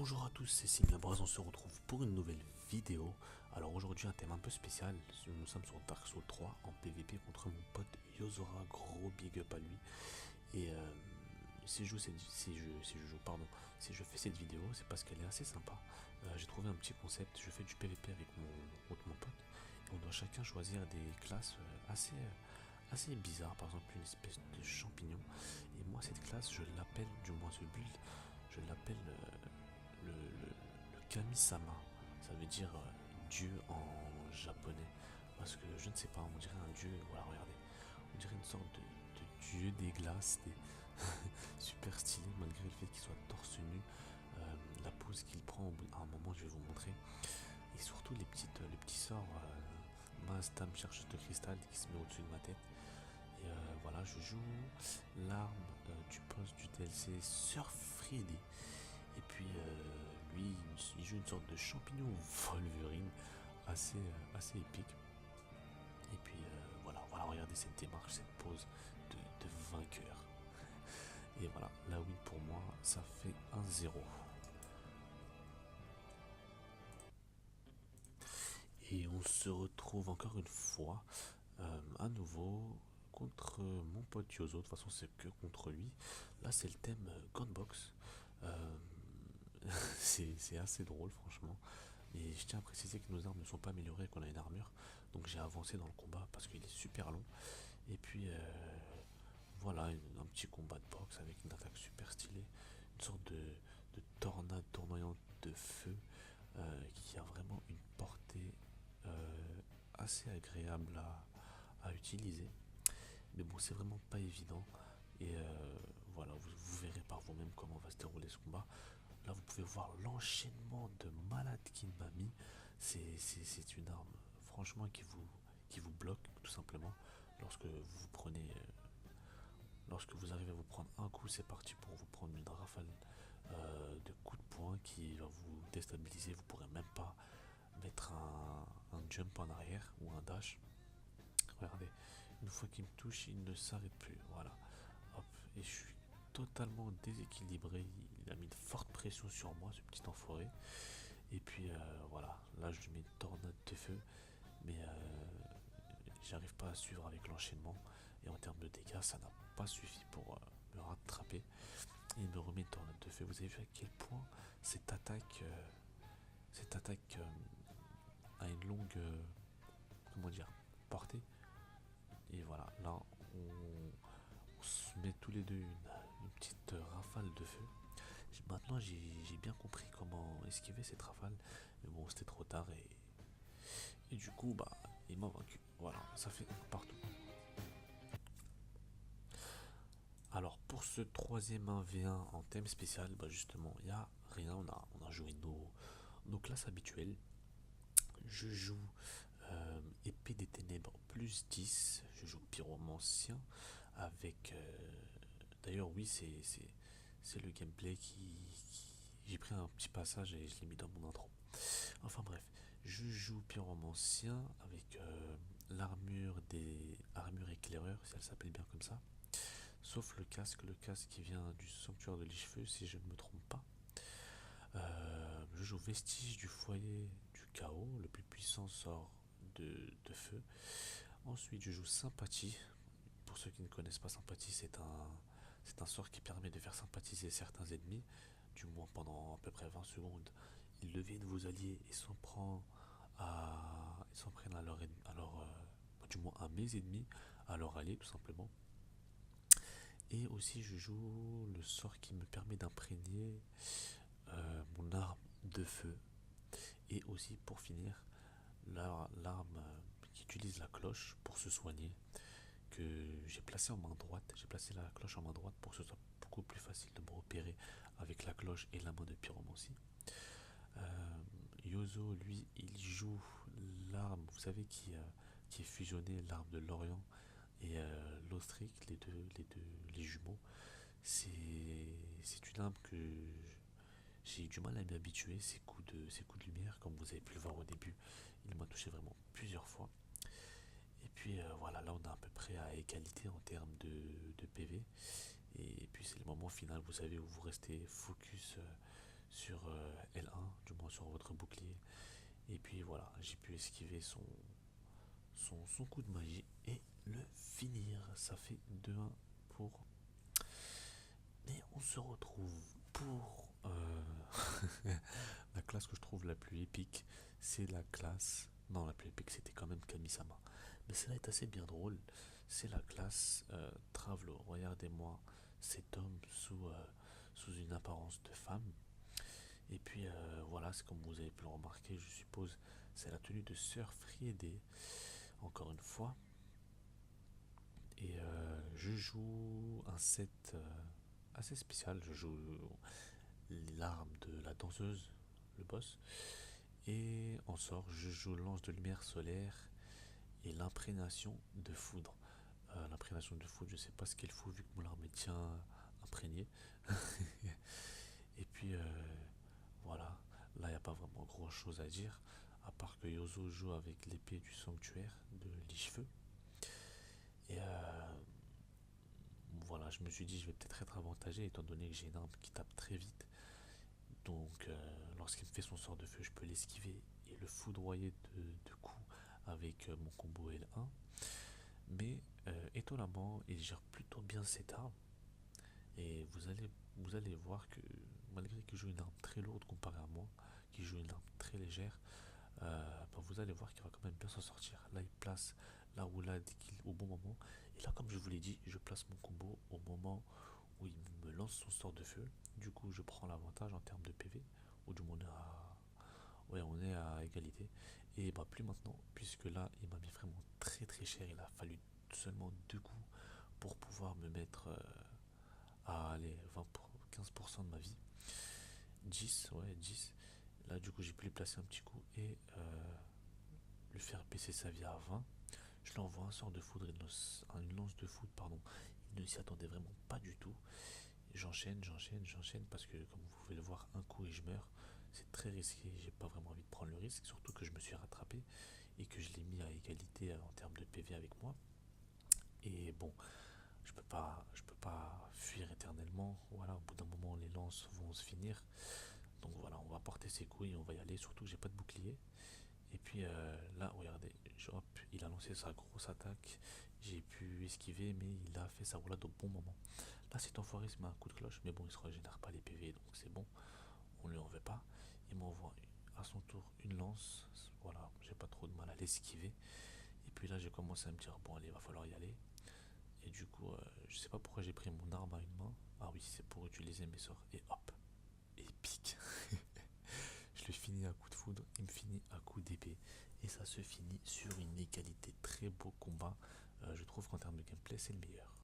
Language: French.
Bonjour à tous, c'est Simia Braz, on se retrouve pour une nouvelle vidéo. Alors aujourd'hui un thème un peu spécial, nous sommes sur Dark Souls 3 en PVP contre mon pote Yozora, gros big up à lui. Et si je fais cette vidéo, c'est parce qu'elle est assez sympa. J'ai trouvé un petit concept, je fais du PVP avec mon pote et on doit chacun choisir des classes assez bizarres, par exemple une espèce de champignon. Et moi cette classe, je l'appelle, du moins ce build, je l'appelle le Kami-sama. Ça veut dire Dieu en japonais. Parce que je ne sais pas, on dirait un dieu, voilà, regardez. On dirait une sorte de dieu des glaces, super stylé malgré le fait qu'il soit torse nu. La pose qu'il prend à un moment, je vais vous montrer. Et surtout les petits sorts. Mastam chercheuse de cristal qui se met au-dessus de ma tête. Et voilà, je joue l'arme du poste du DLC Surf Freddy. Et puis lui, il joue une sorte de champignon Wolverine assez épique. Et puis voilà, regardez cette démarche, cette pose de vainqueur. Et voilà, la win pour moi, ça fait 1-0. Et on se retrouve encore une fois, à nouveau, contre mon pote Yozo. De toute façon, c'est que contre lui. Là, c'est le thème Gunbox. Euh, c'est assez drôle, franchement. Et je tiens à préciser que nos armes ne sont pas améliorées et qu'on a une armure. Donc j'ai avancé dans le combat parce qu'il est super long. Et puis voilà, un petit combat de boxe avec une attaque super stylée. Une sorte de tornade tournoyante de feu qui a vraiment une portée assez agréable à utiliser. Mais bon, c'est vraiment pas évident. Et voilà, vous verrez par vous-même comment va se dérouler ce combat. Là, vous pouvez voir l'enchaînement de malade qu'il m'a mis. C'est une arme, franchement, qui vous bloque, tout simplement. Lorsque vous prenez. Lorsque vous arrivez à vous prendre un coup, c'est parti pour vous prendre une rafale de coups de poing qui va vous déstabiliser. Vous pourrez même pas mettre un jump en arrière ou un dash. Regardez, une fois qu'il me touche, il ne s'arrête plus. Voilà. Hop. Et je suis totalement déséquilibré. Il a mis une forte pression sur moi, ce petit enfoiré. Et puis voilà, là je lui mets une tornade de feu, mais j'arrive pas à suivre avec l'enchaînement. Et en termes de dégâts, ça n'a pas suffi pour me rattraper. Et il me remet une tornade de feu. Vous avez vu à quel point cette attaque a une longue, comment dire, portée. Et voilà, là on se met tous les deux une petite rafale de feu. Maintenant j'ai bien compris comment esquiver cette rafale, mais bon c'était trop tard et du coup bah il m'a vaincu. Voilà, ça fait un partout. Alors pour ce troisième 1v1 en thème spécial, bah justement il n'y a rien, on a joué nos classes habituelles. Je joue épée des ténèbres plus 10, je joue pyromancien avec d'ailleurs oui c'est le gameplay j'ai pris un petit passage et je l'ai mis dans mon intro. Enfin bref, je joue pyromancien avec armures éclaireurs, si elle s'appelle bien comme ça. Sauf le casque qui vient du sanctuaire de l'Ichefeu, si je ne me trompe pas. Je joue vestige du foyer du chaos, le plus puissant sort de feu. Ensuite, je joue sympathie. Pour ceux qui ne connaissent pas sympathie, c'est un sort qui permet de faire sympathiser certains ennemis, du moins pendant à peu près 20 secondes. Ils deviennent vos alliés et s'en prennent du moins à mes ennemis, à leur allié tout simplement. Et aussi je joue le sort qui me permet d'imprégner mon arme de feu. Et aussi pour finir, l'arme qui utilise la cloche pour se soigner, que j'ai placée en main droite. J'ai placé la cloche en main droite pour que ce soit beaucoup plus facile de me repérer avec la cloche et la main de pyromancie. Yozo, lui, il joue l'arme, vous savez, qui est fusionnée, l'arme de l'Orient et l'Austric, les jumeaux. C'est une arme que j'ai eu du mal à m'y habituer, ces coups de lumière, comme vous avez pu le voir au début, il m'a touché vraiment plusieurs fois. Et puis voilà, là on est à peu près à égalité en termes de PV. Et puis c'est le moment final, vous savez, où vous restez focus sur L1, du moins sur votre bouclier. Et puis voilà, j'ai pu esquiver son coup de magie et le finir. Ça fait 2-1 pour. Mais on se retrouve pour la classe que je trouve la plus épique. C'est la classe. Non, la plus épique c'était quand même Kamisama. Mais celle-là est assez bien drôle. C'est la classe Travelo. Regardez-moi cet homme sous une apparence de femme. Et puis voilà, c'est comme vous avez pu le remarquer, je suppose, c'est la tenue de Sir Friede, encore une fois. Et je joue un set assez spécial. Je joue l'arme de la danseuse, le boss. Et en sort, je joue l'ange de lumière solaire et l'imprégnation de foudre. L'imprégnation de foudre, je sais pas ce qu'elle fout vu que mon arme est tient imprégnée. Et puis voilà, là il n'y a pas vraiment grand chose à dire, à part que Yozo joue avec l'épée du sanctuaire de Lichefeu. Et voilà, je me suis dit je vais peut-être être avantagé étant donné que j'ai une arme qui tape très vite. Donc lorsqu'il me fait son sort de feu, je peux l'esquiver et le foudroyer de coups avec mon combo L1. Mais étonnamment, il gère plutôt bien cette arme. Et vous allez voir que malgré qu'il joue une arme très lourde comparé à moi, qui joue une arme très légère, bah, vous allez voir qu'il va quand même bien s'en sortir. Là, il place la roulade au bon moment. Et là, comme je vous l'ai dit, je place mon combo au moment où il me lance son sort de feu. Du coup, je prends l'avantage en termes de PV, ou du moins ouais, on est à égalité. Et bah plus maintenant, puisque là, il m'a mis vraiment très très cher. Il a fallu seulement 2 coups pour pouvoir me mettre à aller 15% de ma vie. 10, ouais, 10. Là, du coup, j'ai pu lui placer un petit coup et lui faire baisser sa vie à 20. Je lui envoie un sort de foudre, une lance de foudre, pardon. Il ne s'y attendait vraiment pas du tout. J'enchaîne parce que, comme vous pouvez le voir, un coup et je meurs. C'est très risqué, j'ai pas vraiment envie de prendre le risque, surtout que je me suis rattrapé et que je l'ai mis à égalité en termes de PV avec moi. Et bon, je peux pas fuir éternellement. Voilà, au bout d'un moment, les lances vont se finir. Donc voilà, on va porter ses couilles, on va y aller. Surtout que j'ai pas de bouclier. Et puis là, regardez, hop, il a lancé sa grosse attaque. J'ai pu esquiver, mais il a fait sa roulade au bon moment. Là, cet enfoiré se met un coup de cloche, mais bon, il se régénère pas les PV, donc c'est bon. On lui en veut pas. Il m'envoie à son tour une lance. Voilà, j'ai pas trop de mal à l'esquiver. Et puis là, j'ai commencé à me dire, bon, allez, il va falloir y aller. Et du coup, je sais pas pourquoi j'ai pris mon arme à une main. Ah oui, c'est pour utiliser mes sorts. Et hop, épique. Je le finis à coup de foudre, il me finit à coup d'épée. Et ça se finit sur une égalité. Très beau combat. Je trouve qu'en termes de gameplay, c'est le meilleur.